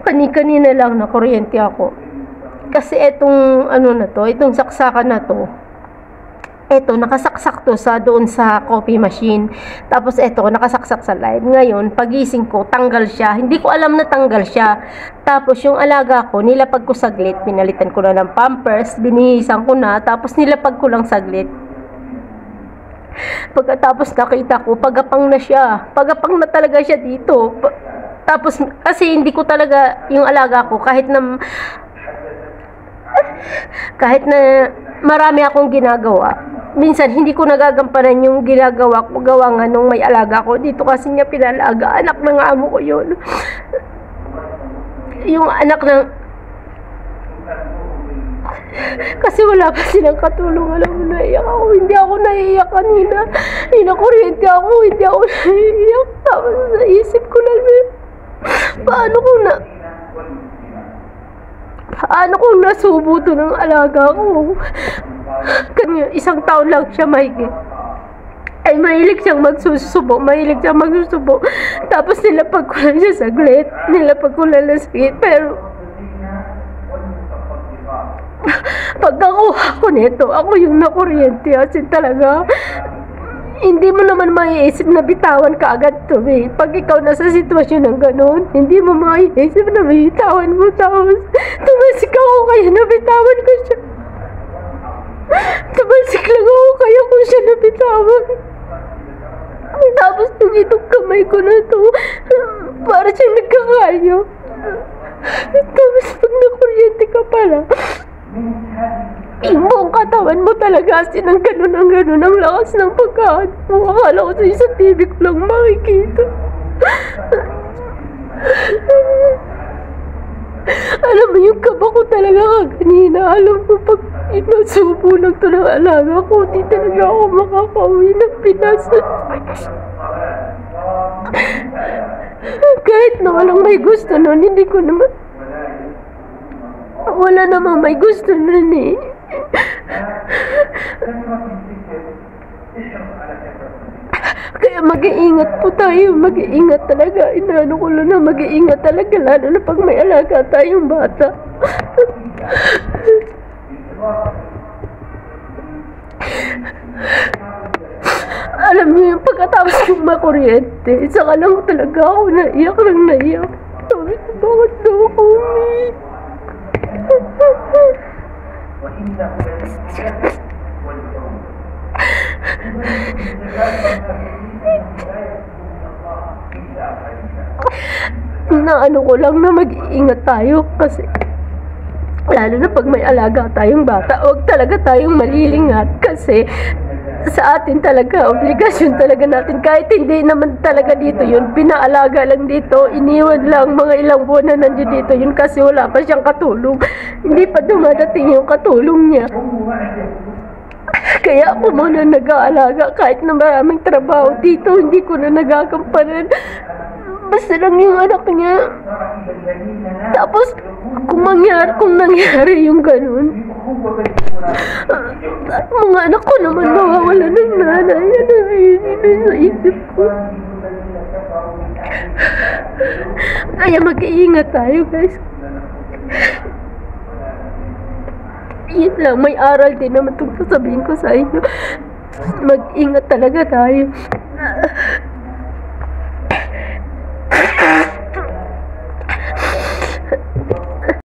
Kanina lang na kuryente ako. Kasi etong ano na to, itong saksakan na to, eto, nakasaksak to doon sa coffee machine. Tapos eto, nakasaksak sa live. Ngayon, pagising ko, tanggal siya. Hindi ko alam na tanggal siya. Tapos yung alaga ko, nilapag ko saglit. Pinalitan ko na ng pampers. Binihisan ko na. Tapos nilapag ko lang saglit. Pagkatapos nakita ko, pagapang na siya. Pagapang na talaga siya dito. Tapos, kasi hindi ko talaga yung alaga ko, kahit na marami akong ginagawa, minsan hindi ko nagagampanan yung ginagawa ko, gawa nga nung may alaga ko dito, kasi niya pinalaga, anak ng amo ko yun. Yung anak ng, kasi wala pa silang katulong. Alam mo, naiyak ako. Hindi ako naiyak kanina. Inakuryente ako, hindi ako naiyak. Tapos sa isip ko lang, paano kung nasubo to ng alaga ko? Kanya, 1 taon lang siya mahigit. Ay, mahilig siyang magsusubo. Tapos nilapag ko lang siya saglit. Pero pagkakuha ko nito, ako yung nakuryente. Asin talaga, hindi mo naman maiisip na bitawan ka agad to eh. Pag ikaw nasa sitwasyon ng gano'n, hindi mo maiisip na bitawan mo. Tapos tumasik ako, kaya nabitawan ko siya. Tumasik lang ako, kaya ko siya nabitawan. Tapos itong kamay ko na to, para siyang nagkakayo. Tapos pag nakuryente ka pala, yung buong katawan mo talaga asin ang ganun ang lakas ng pagkahan mo. Akala ko sa TV ko lang makikita. Alam mo, yung kaba ko talaga kanina. Alam mo, pag inasubo lang to ng alaga ko, di talaga ako makakauwi ng Pinas. Kahit na walang may gusto nun, hindi ko naman, wala namang may gusto nun eh. Kaya mag-iingat po tayo, mag-iingat talaga. Inaano ko lang na mag-iingat talaga, lalo na pag may alaga tayong bata. Alam niyo yung pagkatapos yung makuryente, saka lang talaga ako naiyak. Sabi ko, bakit daw ako umiyak? Na ano ko lang na mag-iingat tayo, kasi lalo na pag may alaga tayong bata, huwag talaga tayong malilingat, kasi sa atin talaga, obligasyon talaga natin, kahit hindi naman talaga dito yun, pinaalaga lang dito, iniwan lang mga ilang buwan na nandiyo dito yun, kasi wala pa siyang katulong, hindi pa dumadating yung katulong niya. Kaya ako muna nag-aalaga, kahit na maraming trabaho dito, hindi ko na nagagampanan. Basta lang yung anak niya. Tapos, kung nangyari yung ganun, mga anak ko naman mawawala ng nanay. Ano yun sa isip ko. Kaya mag-iingat tayo, guys. Yun lang, may aral din naman itong sasabihin ko sa inyo. Mag-ingat talaga tayo.